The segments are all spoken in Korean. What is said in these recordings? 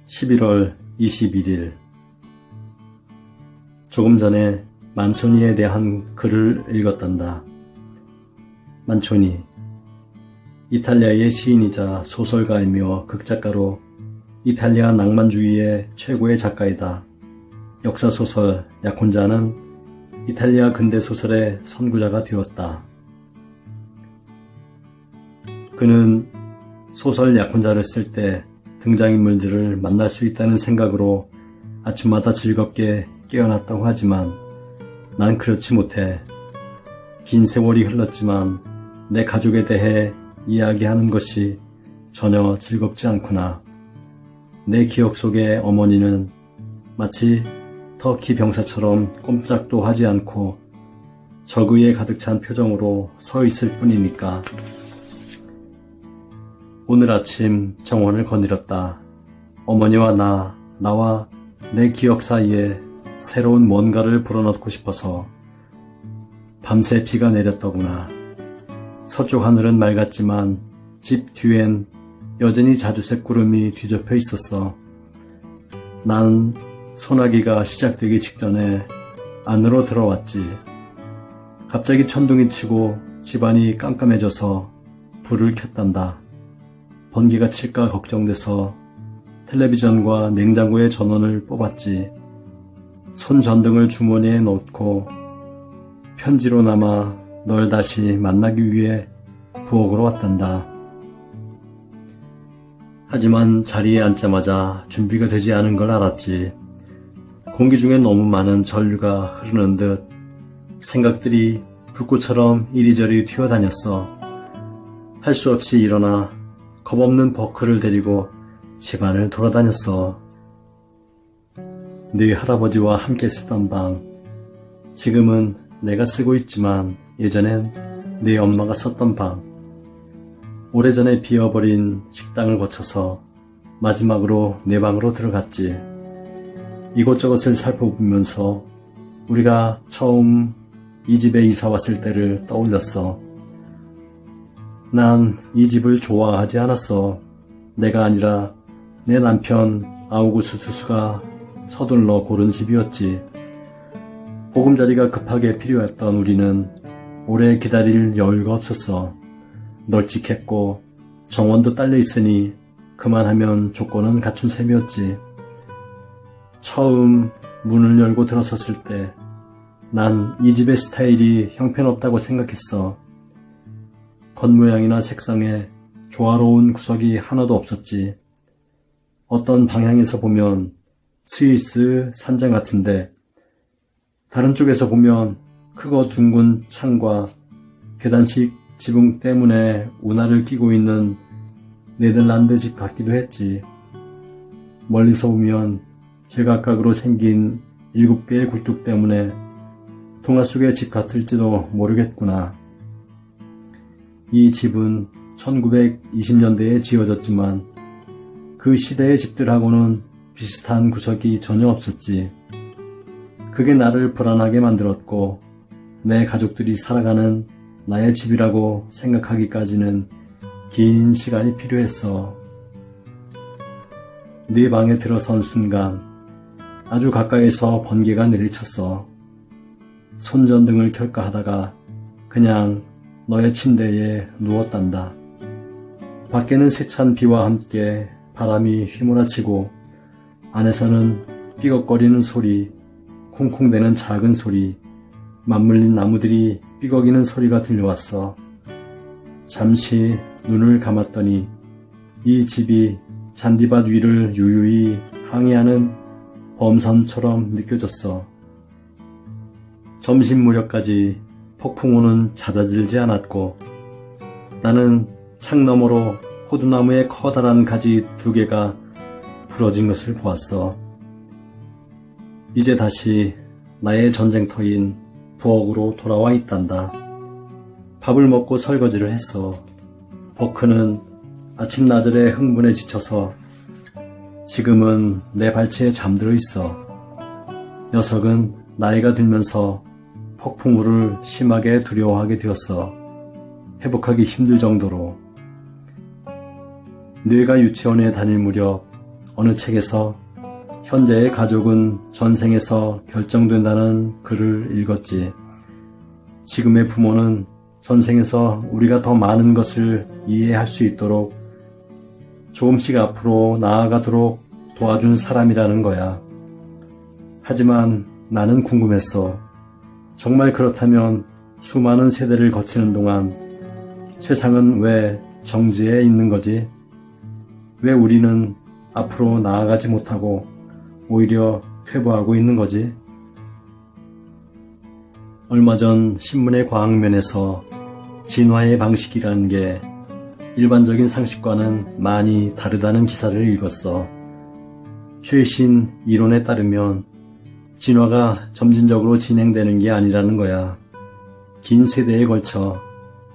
11월 21일. 조금 전에 만초니에 대한 글을 읽었단다. 만초니, 이탈리아의 시인이자 소설가이며 극작가로 이탈리아 낭만주의의 최고의 작가이다. 역사소설 약혼자는 이탈리아 근대소설의 선구자가 되었다. 그는 소설 약혼자를 쓸 때 등장인물들을 만날 수 있다는 생각으로 아침마다 즐겁게 깨어났다고 하지만 난 그렇지 못해. 긴 세월이 흘렀지만 내 가족에 대해 이야기하는 것이 전혀 즐겁지 않구나. 내 기억 속의 어머니는 마치 터키 병사처럼 꼼짝도 하지 않고 적의에 가득 찬 표정으로 서 있을 뿐이니까. 오늘 아침 정원을 거닐었다. 어머니와 나와 내 기억 사이에 새로운 뭔가를 불어넣고 싶어서. 밤새 비가 내렸더구나. 서쪽 하늘은 맑았지만 집 뒤엔 여전히 자주색 구름이 뒤덮여 있었어. 난 소나기가 시작되기 직전에 안으로 들어왔지. 갑자기 천둥이 치고 집안이 깜깜해져서 불을 켰단다. 번개가 칠까 걱정돼서 텔레비전과 냉장고의 전원을 뽑았지. 손전등을 주머니에 넣고 편지로나마 널 다시 만나기 위해 부엌으로 왔단다. 하지만 자리에 앉자마자 준비가 되지 않은 걸 알았지. 공기 중에 너무 많은 전류가 흐르는 듯 생각들이 불꽃처럼 이리저리 튀어다녔어. 할 수 없이 일어나 겁없는 버크를 데리고 집안을 돌아다녔어. 네 할아버지와 함께 쓰던 방, 지금은 내가 쓰고 있지만 예전엔 네 엄마가 썼던 방, 오래전에 비어버린 식당을 거쳐서 마지막으로 내 방으로 들어갔지. 이곳저곳을 살펴보면서 우리가 처음 이 집에 이사 왔을 때를 떠올렸어. 난 이 집을 좋아하지 않았어. 내가 아니라 내 남편 아우구스투스가 서둘러 고른 집이었지. 보금자리가 급하게 필요했던 우리는 오래 기다릴 여유가 없었어. 널찍했고 정원도 딸려 있으니 그만하면 조건은 갖춘 셈이었지. 처음 문을 열고 들어섰을 때 난 이 집의 스타일이 형편없다고 생각했어. 겉모양이나 색상에 조화로운 구석이 하나도 없었지. 어떤 방향에서 보면 스위스 산장 같은데 다른 쪽에서 보면 크고 둥근 창과 계단식 지붕 때문에 운하를 끼고 있는 네덜란드 집 같기도 했지. 멀리서 보면 제각각으로 생긴 7개의 굴뚝 때문에 동화 속의 집 같을지도 모르겠구나. 이 집은 1920년대에 지어졌지만 그 시대의 집들하고는 비슷한 구석이 전혀 없었지. 그게 나를 불안하게 만들었고 내 가족들이 살아가는 나의 집이라고 생각하기까지는 긴 시간이 필요했어. 네 방에 들어선 순간 아주 가까이서 번개가 내리쳤어. 손전등을 켤까 하다가 그냥 너의 침대에 누웠단다. 밖에는 세찬 비와 함께 바람이 휘몰아치고 안에서는 삐걱거리는 소리, 쿵쿵대는 작은 소리, 맞물린 나무들이 삐걱이는 소리가 들려왔어. 잠시 눈을 감았더니 이 집이 잔디밭 위를 유유히 항해하는 범선처럼 느껴졌어. 점심 무렵까지 폭풍우는 잦아들지 않았고 나는 창 너머로 호두나무의 커다란 가지 2개가 부러진 것을 보았어. 이제 다시 나의 전쟁터인 부엌으로 돌아와 있단다. 밥을 먹고 설거지를 했어. 버크는 아침나절의 흥분에 지쳐서 지금은 내 발치에 잠들어 있어. 녀석은 나이가 들면서 폭풍우를 심하게 두려워하게 되었어. 회복하기 힘들 정도로. 뇌가 유치원에 다닐 무렵 어느 책에서 현재의 가족은 전생에서 결정된다는 글을 읽었지. 지금의 부모는 전생에서 우리가 더 많은 것을 이해할 수 있도록 조금씩 앞으로 나아가도록 도와준 사람이라는 거야. 하지만 나는 궁금했어. 정말 그렇다면 수많은 세대를 거치는 동안 세상은 왜 정지해 있는 거지? 왜 우리는 앞으로 나아가지 못하고 오히려 퇴보하고 있는 거지? 얼마 전 신문의 과학면에서 진화의 방식이라는 게 일반적인 상식과는 많이 다르다는 기사를 읽었어. 최신 이론에 따르면 진화가 점진적으로 진행되는 게 아니라는 거야. 긴 세대에 걸쳐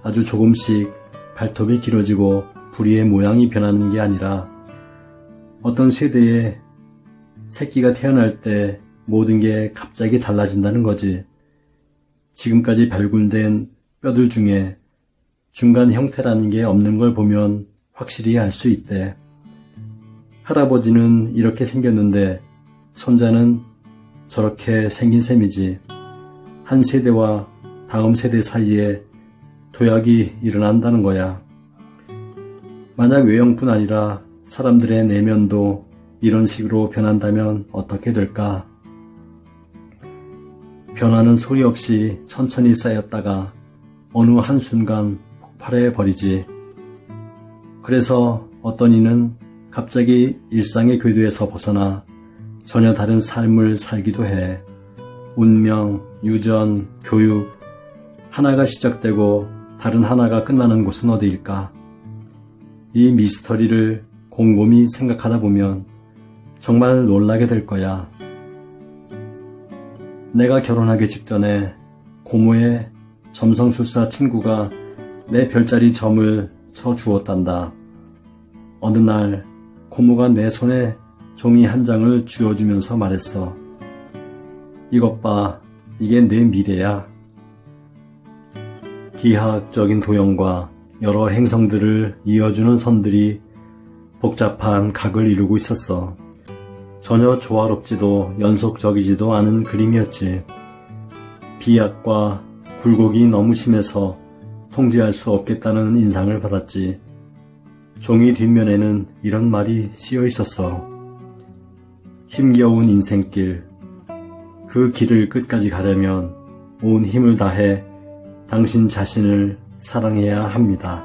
아주 조금씩 발톱이 길어지고 부리의 모양이 변하는 게 아니라 어떤 세대에 새끼가 태어날 때 모든 게 갑자기 달라진다는 거지. 지금까지 발굴된 뼈들 중에 중간 형태라는 게 없는 걸 보면 확실히 알 수 있대. 할아버지는 이렇게 생겼는데 손자는 저렇게 생긴 셈이지. 한 세대와 다음 세대 사이에 도약이 일어난다는 거야. 만약 외형뿐 아니라 사람들의 내면도 이런 식으로 변한다면 어떻게 될까? 변화는 소리 없이 천천히 쌓였다가 어느 한순간 폭발해 버리지. 그래서 어떤 이는 갑자기 일상의 궤도에서 벗어나 전혀 다른 삶을 살기도 해. 운명, 유전, 교육, 하나가 시작되고 다른 하나가 끝나는 곳은 어디일까? 이 미스터리를 곰곰이 생각하다 보면 정말 놀라게 될 거야. 내가 결혼하기 직전에 고모의 점성술사 친구가 내 별자리 점을 쳐주었단다. 어느 날 고모가 내 손에 종이 한 장을 쥐어주면서 말했어. 이것 봐, 이게 내 미래야. 기하학적인 도형과 여러 행성들을 이어주는 선들이 복잡한 각을 이루고 있었어. 전혀 조화롭지도 연속적이지도 않은 그림이었지. 비약과 굴곡이 너무 심해서 통제할 수 없겠다는 인상을 받았지. 종이 뒷면에는 이런 말이 쓰여 있었어. 힘겨운 인생길. 그 길을 끝까지 가려면 온 힘을 다해 당신 자신을 사랑해야 합니다.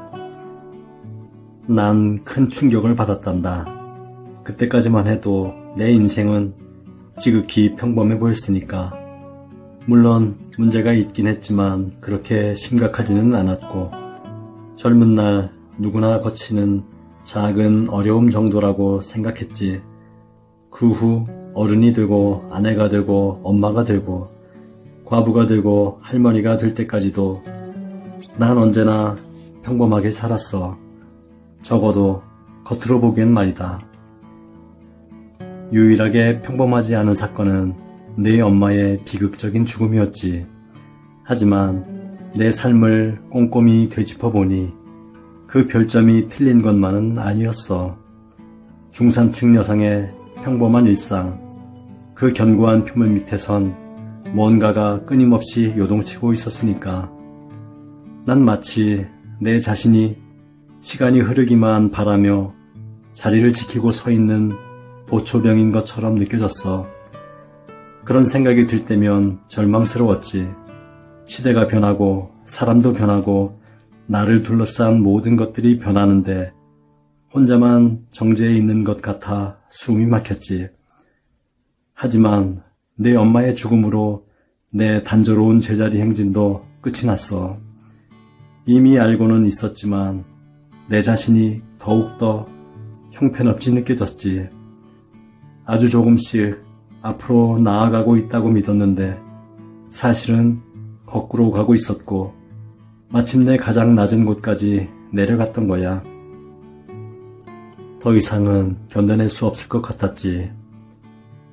난 큰 충격을 받았단다. 그때까지만 해도 내 인생은 지극히 평범해 보였으니까. 물론 문제가 있긴 했지만 그렇게 심각하지는 않았고 젊은 날 누구나 거치는 작은 어려움 정도라고 생각했지. 그 후 어른이 되고 아내가 되고 엄마가 되고 과부가 되고 할머니가 될 때까지도 난 언제나 평범하게 살았어. 적어도 겉으로 보기엔 말이다. 유일하게 평범하지 않은 사건은 내 엄마의 비극적인 죽음이었지. 하지만 내 삶을 꼼꼼히 되짚어보니 그 별점이 틀린 것만은 아니었어. 중산층 여성의 평범한 일상, 그 견고한 표면 밑에선 뭔가가 끊임없이 요동치고 있었으니까. 난 마치 내 자신이 시간이 흐르기만 바라며 자리를 지키고 서 있는 보초병인 것처럼 느껴졌어. 그런 생각이 들 때면 절망스러웠지. 시대가 변하고 사람도 변하고 나를 둘러싼 모든 것들이 변하는데 혼자만 정지해 있는 것 같아 숨이 막혔지. 하지만 내 엄마의 죽음으로 내 단조로운 제자리 행진도 끝이 났어. 이미 알고는 있었지만 내 자신이 더욱더 형편없이 느껴졌지. 아주 조금씩 앞으로 나아가고 있다고 믿었는데 사실은 거꾸로 가고 있었고 마침내 가장 낮은 곳까지 내려갔던 거야. 더 이상은 견뎌낼 수 없을 것 같았지.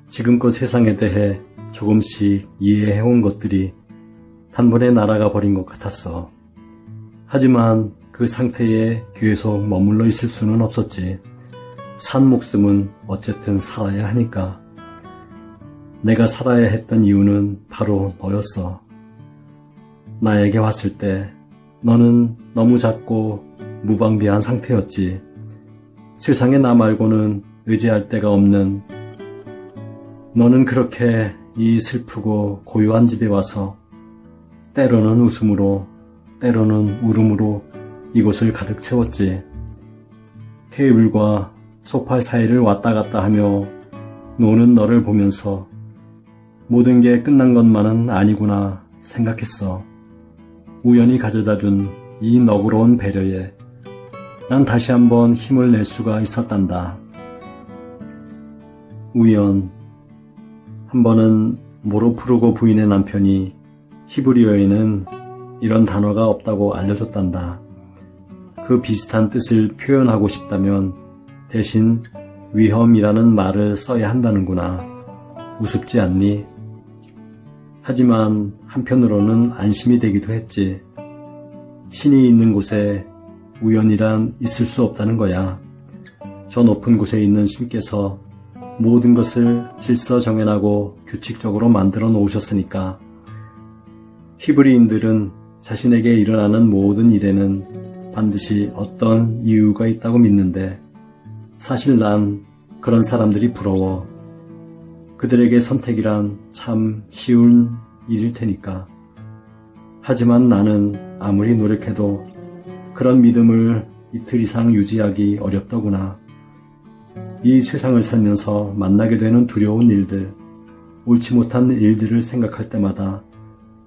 지금껏 세상에 대해 조금씩 이해해온 것들이 단번에 날아가 버린 것 같았어. 하지만 그 상태에 계속 머물러 있을 수는 없었지. 산 목숨은 어쨌든 살아야 하니까. 내가 살아야 했던 이유는 바로 너였어. 나에게 왔을 때 너는 너무 작고 무방비한 상태였지. 세상에 나 말고는 의지할 데가 없는. 너는 그렇게 이 슬프고 고요한 집에 와서 때로는 웃음으로 때로는 울음으로 이곳을 가득 채웠지. 테이블과 소파 사이를 왔다 갔다 하며 노는 너를 보면서 모든 게 끝난 것만은 아니구나 생각했어. 우연히 가져다준 이 너그러운 배려에 난 다시 한번 힘을 낼 수가 있었단다. 우연. 한 번은 모로프루고 부인의 남편이 히브리어에는 이런 단어가 없다고 알려줬단다. 그 비슷한 뜻을 표현하고 싶다면 대신 위험이라는 말을 써야 한다는구나. 우습지 않니? 하지만 한편으로는 안심이 되기도 했지. 신이 있는 곳에 우연이란 있을 수 없다는 거야. 저 높은 곳에 있는 신께서 모든 것을 질서 정연하고 규칙적으로 만들어 놓으셨으니까. 히브리인들은 자신에게 일어나는 모든 일에는 반드시 어떤 이유가 있다고 믿는데 사실 난 그런 사람들이 부러워. 그들에게 선택이란 참 쉬운 일일 테니까. 하지만 나는 아무리 노력해도 그런 믿음을 이틀 이상 유지하기 어렵더구나. 이 세상을 살면서 만나게 되는 두려운 일들, 옳지 못한 일들을 생각할 때마다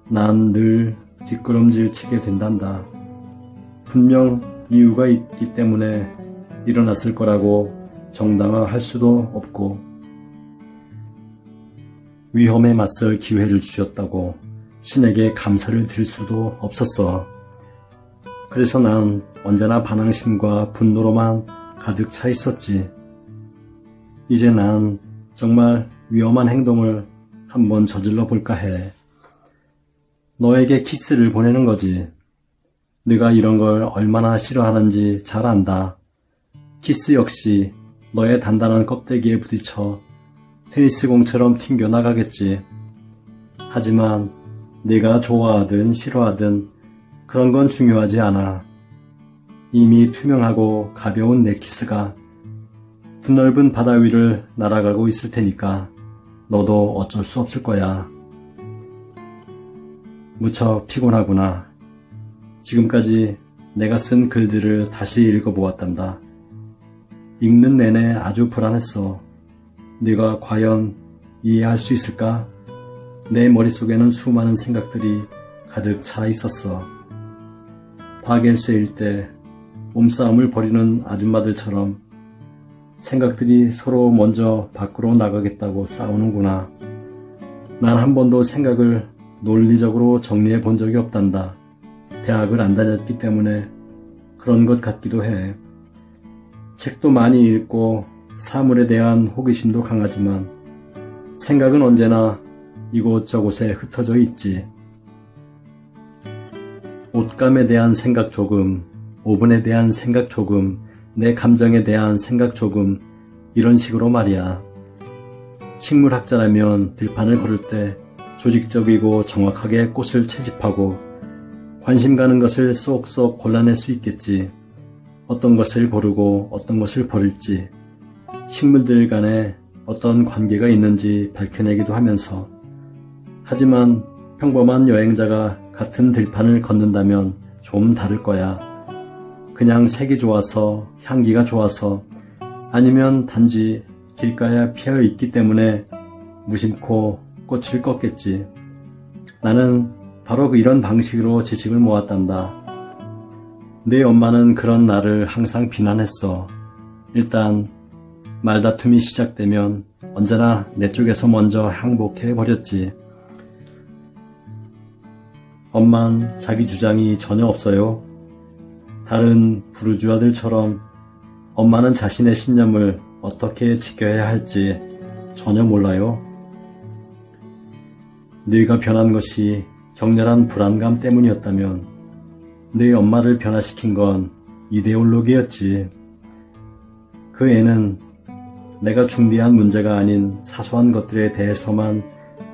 난 늘 뒷걸음질 치게 된단다. 분명 이유가 있기 때문에 일어났을 거라고 정당화할 수도 없고 위험에 맞설 기회를 주셨다고 신에게 감사를 드릴 수도 없었어. 그래서 난 언제나 반항심과 분노로만 가득 차 있었지. 이제 난 정말 위험한 행동을 한번 저질러 볼까 해. 너에게 키스를 보내는 거지. 네가 이런 걸 얼마나 싫어하는지 잘 안다. 키스 역시 너의 단단한 껍데기에 부딪혀 테니스공처럼 튕겨나가겠지. 하지만 네가 좋아하든 싫어하든 그런 건 중요하지 않아. 이미 투명하고 가벼운 내 키스가 드넓은 바다 위를 날아가고 있을 테니까 너도 어쩔 수 없을 거야. 무척 피곤하구나. 지금까지 내가 쓴 글들을 다시 읽어보았단다. 읽는 내내 아주 불안했어. 네가 과연 이해할 수 있을까? 내 머릿속에는 수많은 생각들이 가득 차 있었어. 바겔세일 때 몸싸움을 벌이는 아줌마들처럼 생각들이 서로 먼저 밖으로 나가겠다고 싸우는구나. 난 한 번도 생각을 논리적으로 정리해 본 적이 없단다. 대학을 안 다녔기 때문에 그런 것 같기도 해. 책도 많이 읽고 사물에 대한 호기심도 강하지만 생각은 언제나 이곳저곳에 흩어져 있지. 옷감에 대한 생각 조금, 오븐에 대한 생각 조금, 내 감정에 대한 생각 조금, 이런 식으로 말이야. 식물학자라면 들판을 걸을 때 조직적이고 정확하게 꽃을 채집하고 관심 가는 것을 쏙쏙 골라낼 수 있겠지. 어떤 것을 고르고 어떤 것을 버릴지, 식물들 간에 어떤 관계가 있는지 밝혀내기도 하면서. 하지만 평범한 여행자가 같은 들판을 걷는다면 좀 다를 거야. 그냥 색이 좋아서, 향기가 좋아서, 아니면 단지 길가에 피어 있기 때문에 무심코 꽃을 꺾겠지. 나는 바로 이런 방식으로 지식을 모았단다. 내 엄마는 그런 나를 항상 비난했어. 일단 말다툼이 시작되면 언제나 내 쪽에서 먼저 항복해버렸지. 엄만 자기 주장이 전혀 없어요. 다른 부르주아들처럼 엄마는 자신의 신념을 어떻게 지켜야 할지 전혀 몰라요. 네가 변한 것이 격렬한 불안감 때문이었다면 네 엄마를 변화시킨 건 이데올로기였지. 그 애는 내가 중대한 문제가 아닌 사소한 것들에 대해서만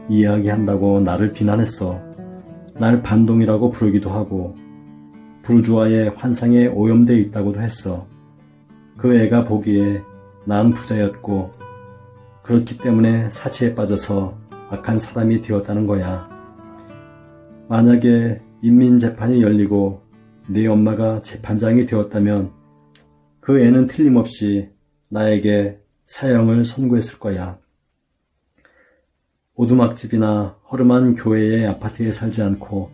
이야기한다고 나를 비난했어. 날 반동이라고 부르기도 하고 부르주아의 환상에 오염되어 있다고도 했어. 그 애가 보기에 난 부자였고 그렇기 때문에 사치에 빠져서 악한 사람이 되었다는 거야. 만약에 인민재판이 열리고 네 엄마가 재판장이 되었다면 그 애는 틀림없이 나에게 사형을 선고했을 거야. 오두막집이나 허름한 교회의 아파트에 살지 않고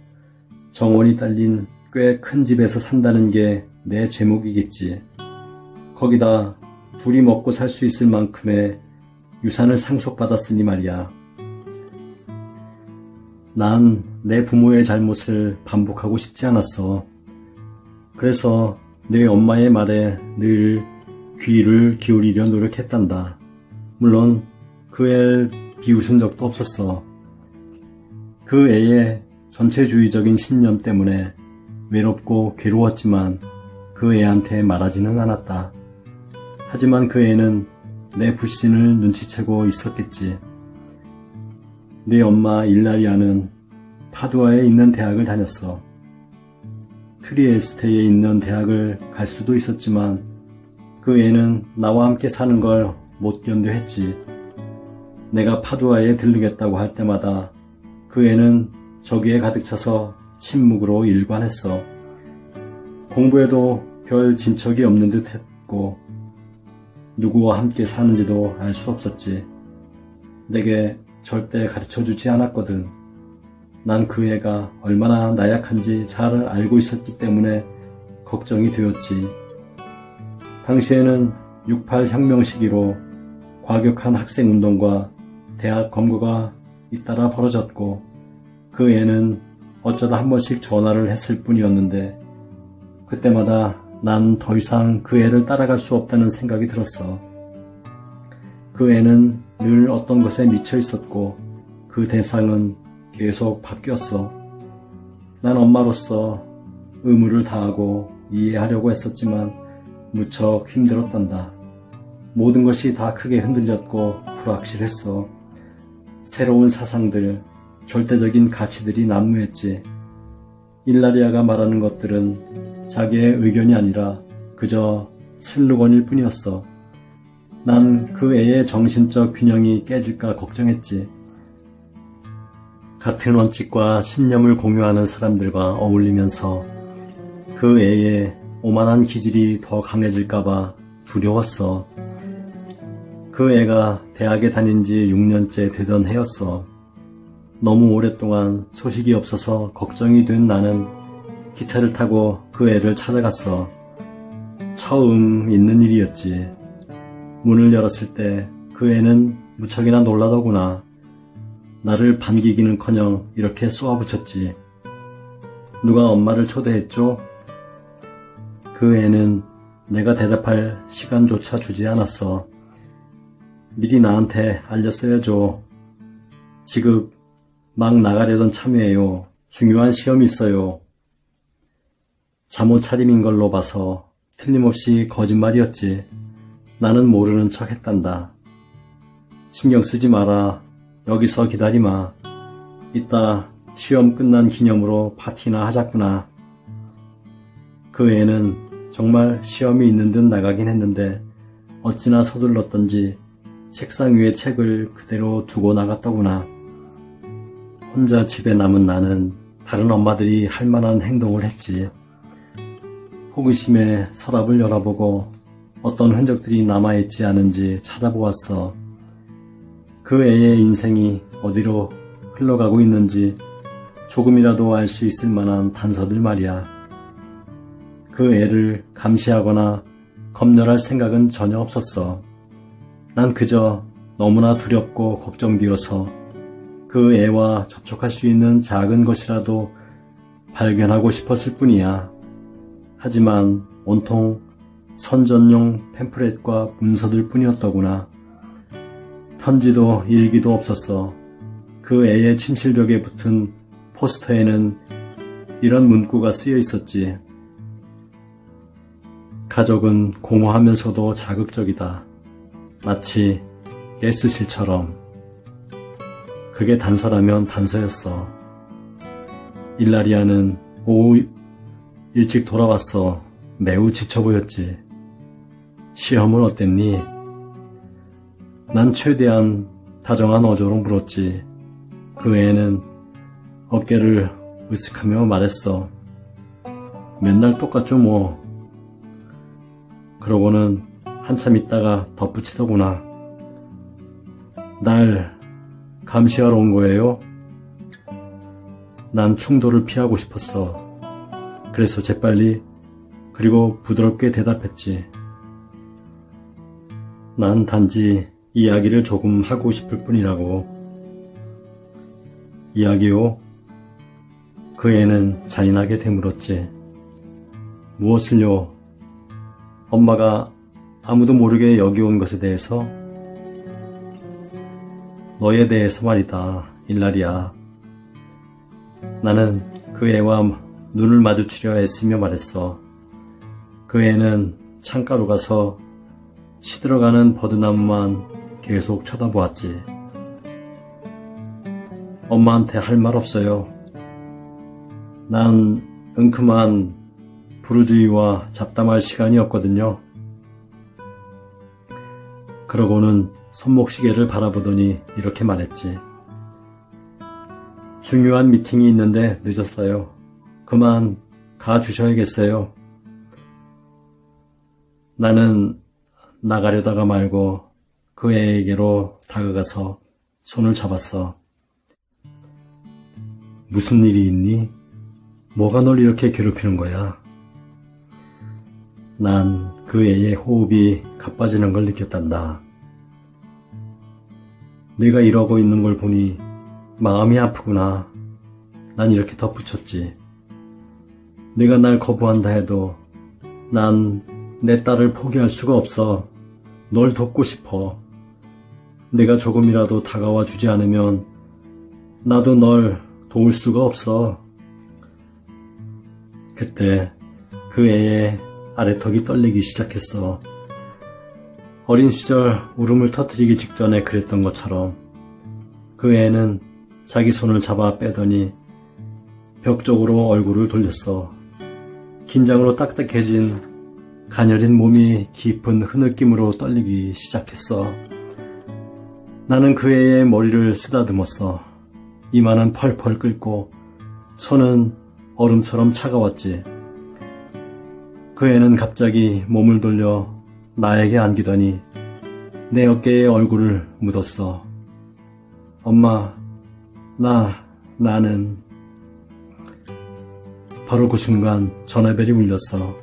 정원이 딸린 꽤 큰 집에서 산다는 게 내 제목이겠지. 거기다 둘이 먹고 살 수 있을 만큼의 유산을 상속받았으니 말이야. 난 내 부모의 잘못을 반복하고 싶지 않았어. 그래서 내 엄마의 말에 늘 귀를 기울이려 노력했단다. 물론 그 애를 비웃은 적도 없었어. 그 애의 전체주의적인 신념 때문에 외롭고 괴로웠지만 그 애한테 말하지는 않았다. 하지만 그 애는 내 불신을 눈치채고 있었겠지. 네 엄마 일라리아는 파두아에 있는 대학을 다녔어. 트리에스테에 있는 대학을 갈 수도 있었지만 그 애는 나와 함께 사는 걸 못 견뎌 했지. 내가 파두아에 들르겠다고 할 때마다 그 애는 저기에 가득 차서 침묵으로 일관했어. 공부에도 별 진척이 없는 듯 했고 누구와 함께 사는지도 알 수 없었지. 내게 절대 가르쳐주지 않았거든. 난 그 애가 얼마나 나약한지 잘 알고 있었기 때문에 걱정이 되었지. 당시에는 6.8 혁명 시기로 과격한 학생운동과 대학 검거가 잇따라 벌어졌고 그 애는 어쩌다 한 번씩 전화를 했을 뿐이었는데 그때마다 난 더 이상 그 애를 따라갈 수 없다는 생각이 들었어. 그 애는 늘 어떤 것에 미쳐 있었고 그 대상은 계속 바뀌었어. 난 엄마로서 의무를 다하고 이해하려고 했었지만 무척 힘들었단다. 모든 것이 다 크게 흔들렸고 불확실했어. 새로운 사상들, 절대적인 가치들이 난무했지. 일라리아가 말하는 것들은 자기의 의견이 아니라 그저 슬로건일 뿐이었어. 난 그 애의 정신적 균형이 깨질까 걱정했지. 같은 원칙과 신념을 공유하는 사람들과 어울리면서 그 애의 오만한 기질이 더 강해질까봐 두려웠어. 그 애가 대학에 다닌 지 6년째 되던 해였어. 너무 오랫동안 소식이 없어서 걱정이 된 나는 기차를 타고 그 애를 찾아갔어. 처음 있는 일이었지. 문을 열었을 때 그 애는 무척이나 놀라더구나. 나를 반기기는커녕 이렇게 쏘아붙였지. 누가 엄마를 초대했죠? 그 애는 내가 대답할 시간조차 주지 않았어. 미리 나한테 알렸어야죠. 지금 막 나가려던 참이에요. 중요한 시험이 있어요. 잠옷 차림인 걸로 봐서 틀림없이 거짓말이었지. 나는 모르는 척 했단다. 신경 쓰지 마라. 여기서 기다리마. 이따 시험 끝난 기념으로 파티나 하자꾸나. 그 애는 정말 시험이 있는 듯 나가긴 했는데 어찌나 서둘렀던지 책상 위에 책을 그대로 두고 나갔더구나. 혼자 집에 남은 나는 다른 엄마들이 할 만한 행동을 했지. 호기심에 서랍을 열어보고 어떤 흔적들이 남아있지 않은지 찾아보았어. 그 애의 인생이 어디로 흘러가고 있는지 조금이라도 알 수 있을 만한 단서들 말이야. 그 애를 감시하거나 검열할 생각은 전혀 없었어. 난 그저 너무나 두렵고 걱정되어서 그 애와 접촉할 수 있는 작은 것이라도 발견하고 싶었을 뿐이야. 하지만 온통 선전용 팸플렛과 문서들 뿐이었더구나. 편지도 일기도 없었어. 그 애의 침실벽에 붙은 포스터에는 이런 문구가 쓰여 있었지. 가족은 공허하면서도 자극적이다. 마치 가스실처럼. 그게 단서라면 단서였어. 일라리아는 오후 일찍 돌아왔어. 매우 지쳐 보였지. 시험은 어땠니? 난 최대한 다정한 어조로 물었지. 그 애는 어깨를 으쓱하며 말했어. 맨날 똑같죠 뭐. 그러고는 한참 있다가 덧붙이더구나. 날 감시하러 온 거예요? 난 충돌을 피하고 싶었어. 그래서 재빨리 그리고 부드럽게 대답했지. 난 단지 이야기를 조금 하고 싶을 뿐이라고. 이야기요? 그 애는 잔인하게 되물었지. 무엇을요? 엄마가 아무도 모르게 여기 온 것에 대해서? 너에 대해서 말이다, 일라리아. 나는 그 애와 눈을 마주치려 애쓰며 말했어. 그 애는 창가로 가서 시들어가는 버드나무만 계속 쳐다보았지. 엄마한테 할 말 없어요. 난 은큼한 부르주의와 잡담할 시간이 없거든요. 그러고는 손목시계를 바라보더니 이렇게 말했지. 중요한 미팅이 있는데 늦었어요. 그만 가주셔야겠어요. 나는 나가려다가 말고 그 애에게로 다가가서 손을 잡았어. 무슨 일이 있니? 뭐가 널 이렇게 괴롭히는 거야? 난 그 애의 호흡이 가빠지는 걸 느꼈단다. 네가 이러고 있는 걸 보니 마음이 아프구나. 난 이렇게 덧붙였지. 네가 날 거부한다 해도 난 내 딸을 포기할 수가 없어. 널 돕고 싶어. 네가 조금이라도 다가와 주지 않으면 나도 널 도울 수가 없어. 그때 그 애의 아래턱이 떨리기 시작했어. 어린 시절 울음을 터뜨리기 직전에 그랬던 것처럼. 그 애는 자기 손을 잡아 빼더니 벽 쪽으로 얼굴을 돌렸어. 긴장으로 딱딱해진 가녀린 몸이 깊은 흐느낌으로 떨리기 시작했어. 나는 그 애의 머리를 쓰다듬었어. 이마는 펄펄 끓고 손은 얼음처럼 차가웠지. 그 애는 갑자기 몸을 돌려 나에게 안기더니 내 어깨에 얼굴을 묻었어. 엄마, 나는... 바로 그 순간 전화벨이 울렸어.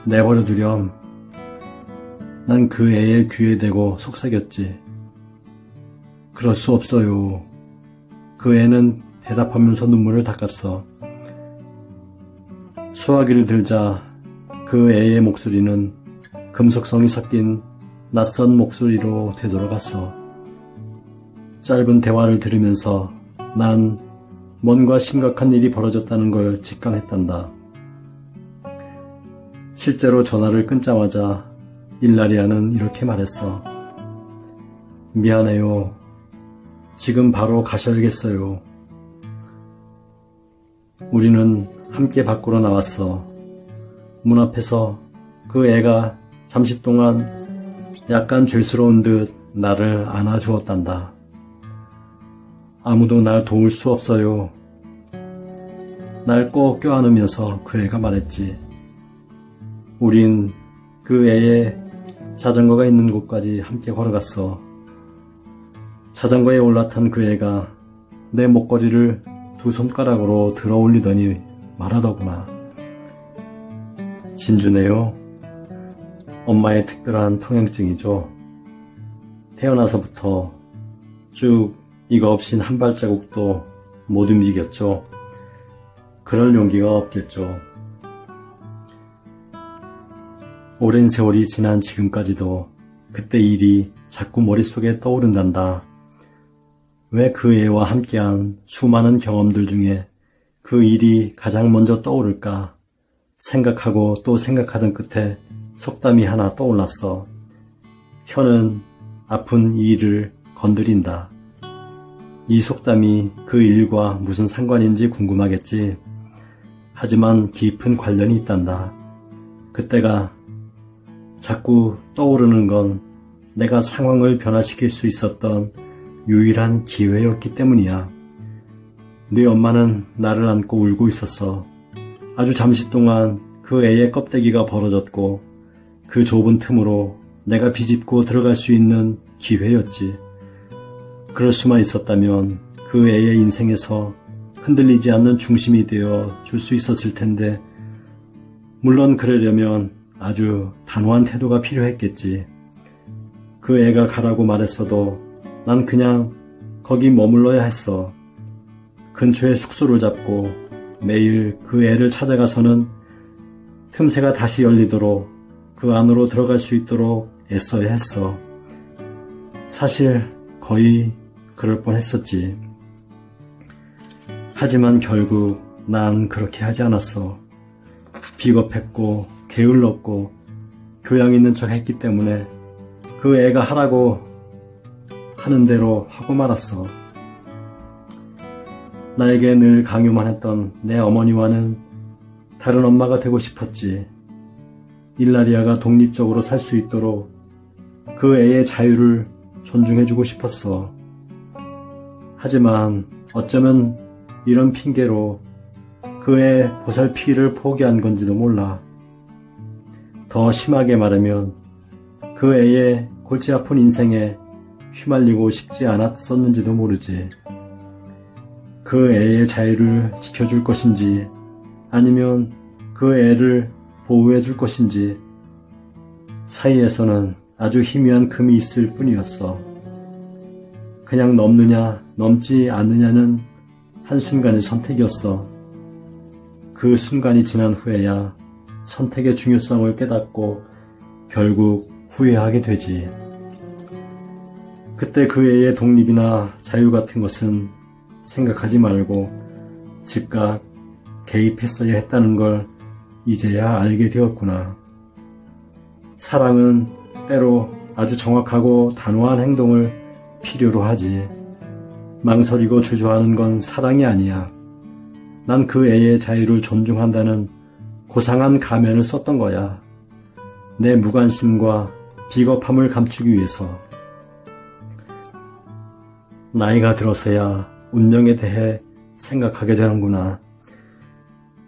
내버려 두렴. 난 그 애의 귀에 대고 속삭였지. 그럴 수 없어요. 그 애는 대답하면서 눈물을 닦았어. 수화기를 들자 그 애의 목소리는 금속성이 섞인 낯선 목소리로 되돌아갔어. 짧은 대화를 들으면서 난 뭔가 심각한 일이 벌어졌다는 걸 직감했단다. 실제로 전화를 끊자마자 일라리아는 이렇게 말했어. 미안해요. 지금 바로 가셔야겠어요. 우리는 함께 밖으로 나왔어. 문 앞에서 그 애가 잠시 동안 약간 죄스러운 듯 나를 안아주었단다. 아무도 날 도울 수 없어요. 날 꼭 껴안으면서 그 애가 말했지. 우린 그 애의 자전거가 있는 곳까지 함께 걸어갔어. 자전거에 올라탄 그 애가 내 목걸이를 두 손가락으로 들어 올리더니 말하더구나. 진주네요. 엄마의 특별한 통행증이죠. 태어나서부터 쭉 이거 없인 한 발자국도 못 움직였죠. 그럴 용기가 없겠죠. 오랜 세월이 지난 지금까지도 그때 일이 자꾸 머릿속에 떠오른단다. 왜 그 애와 함께한 수많은 경험들 중에 그 일이 가장 먼저 떠오를까 생각하고 또 생각하던 끝에 속담이 하나 떠올랐어. 혀는 아픈 이를 건드린다. 이 속담이 그 일과 무슨 상관인지 궁금하겠지. 하지만 깊은 관련이 있단다. 그때가 자꾸 떠오르는 건 내가 상황을 변화시킬 수 있었던 유일한 기회였기 때문이야. 네 엄마는 나를 안고 울고 있었어. 아주 잠시 동안 그 애의 껍데기가 벌어졌고 그 좁은 틈으로 내가 비집고 들어갈 수 있는 기회였지. 그럴 수만 있었다면 그 애의 인생에서 흔들리지 않는 중심이 되어 줄 수 있었을 텐데, 물론 그러려면 아주 단호한 태도가 필요했겠지. 그 애가 가라고 말했어도 난 그냥 거기 머물러야 했어. 근처에 숙소를 잡고 매일 그 애를 찾아가서는 틈새가 다시 열리도록 그 안으로 들어갈 수 있도록 애써야 했어. 사실 거의 그럴 뻔했었지. 하지만 결국 난 그렇게 하지 않았어. 비겁했고 게을렀고 교양 있는 척 했기 때문에 그 애가 하라고 하는 대로 하고 말았어. 나에게 늘 강요만 했던 내 어머니와는 다른 엄마가 되고 싶었지. 일라리아가 독립적으로 살 수 있도록 그 애의 자유를 존중해주고 싶었어. 하지만 어쩌면 이런 핑계로 그 애 보살피기를 포기한 건지도 몰라. 더 심하게 말하면 그 애의 골치 아픈 인생에 휘말리고 싶지 않았었는지도 모르지. 그 애의 자유를 지켜줄 것인지 아니면 그 애를 보호해 줄 것인지 사이에서는 아주 희미한 금이 있을 뿐이었어. 그냥 넘느냐 넘지 않느냐는 한순간의 선택이었어. 그 순간이 지난 후에야 선택의 중요성을 깨닫고 결국 후회하게 되지. 그때 그 애의 독립이나 자유 같은 것은 생각하지 말고 즉각 개입했어야 했다는 걸 이제야 알게 되었구나. 사랑은 때로 아주 정확하고 단호한 행동을 필요로 하지. 망설이고 주저하는 건 사랑이 아니야. 난 그 애의 자유를 존중한다는 고상한 가면을 썼던 거야. 내 무관심과 비겁함을 감추기 위해서. 나이가 들어서야 운명에 대해 생각하게 되는구나.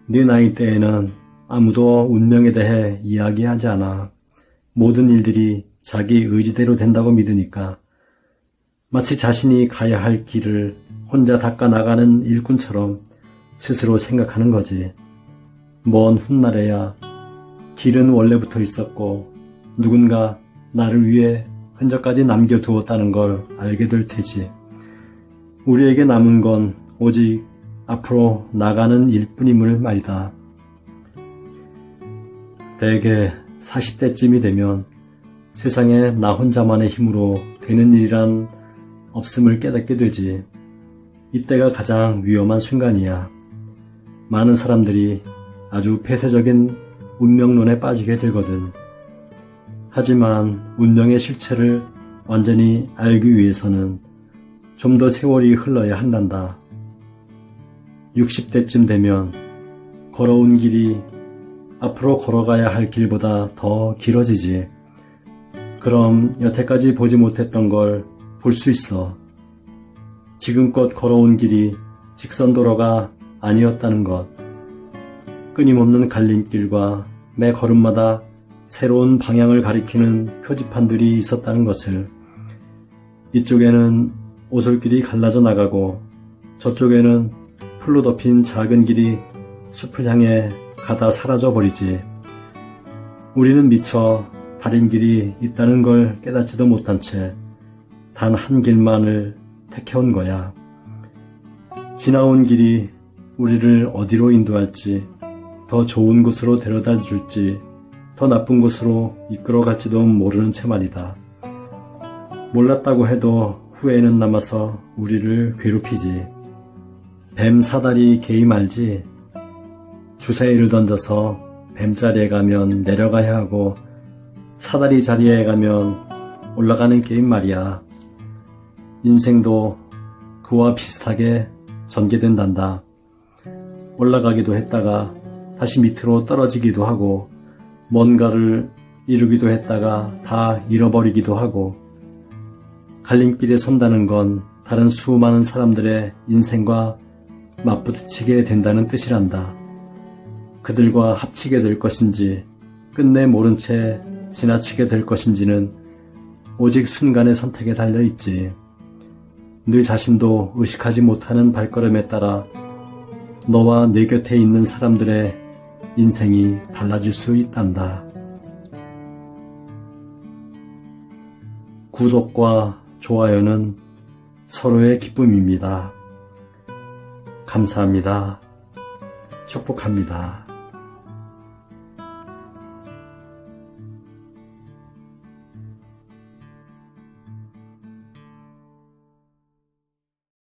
네 나이 때에는 아무도 운명에 대해 이야기하지 않아. 모든 일들이 자기 의지대로 된다고 믿으니까. 마치 자신이 가야 할 길을 혼자 닦아 나가는 일꾼처럼 스스로 생각하는 거지. 먼 훗날에야 길은 원래부터 있었고 누군가 나를 위해 흔적까지 남겨두었다는 걸 알게 될 테지. 우리에게 남은 건 오직 앞으로 나가는 일뿐임을 말이다. 대개 40대쯤이 되면 세상에 나 혼자만의 힘으로 되는 일이란 없음을 깨닫게 되지. 이때가 가장 위험한 순간이야. 많은 사람들이 아주 폐쇄적인 운명론에 빠지게 되거든. 하지만 운명의 실체를 완전히 알기 위해서는 좀 더 세월이 흘러야 한단다. 60대쯤 되면 걸어온 길이 앞으로 걸어가야 할 길보다 더 길어지지. 그럼 여태까지 보지 못했던 걸 볼 수 있어. 지금껏 걸어온 길이 직선도로가 아니었다는 것. 끊임없는 갈림길과 매 걸음마다 새로운 방향을 가리키는 표지판들이 있었다는 것을. 이쪽에는 오솔길이 갈라져 나가고 저쪽에는 풀로 덮인 작은 길이 숲을 향해 가다 사라져 버리지. 우리는 미처 다른 길이 있다는 걸 깨닫지도 못한 채 단 한 길만을 택해온 거야. 지나온 길이 우리를 어디로 인도할지, 더 좋은 곳으로 데려다 줄지, 더 나쁜 곳으로 이끌어갈지도 모르는 채 말이다. 몰랐다고 해도 후회는 남아서 우리를 괴롭히지. 뱀 사다리 게임 알지? 주사위를 던져서 뱀자리에 가면 내려가야 하고 사다리 자리에 가면 올라가는 게임 말이야. 인생도 그와 비슷하게 전개된단다. 올라가기도 했다가 다시 밑으로 떨어지기도 하고 뭔가를 이루기도 했다가 다 잃어버리기도 하고 갈림길에 선다는 건 다른 수많은 사람들의 인생과 맞부딪히게 된다는 뜻이란다. 그들과 합치게 될 것인지 끝내 모른 채 지나치게 될 것인지는 오직 순간의 선택에 달려있지. 네 자신도 의식하지 못하는 발걸음에 따라 너와 내 곁에 있는 사람들의 인생이 달라질 수 있단다. 구독과 좋아요는 서로의 기쁨입니다. 감사합니다. 축복합니다.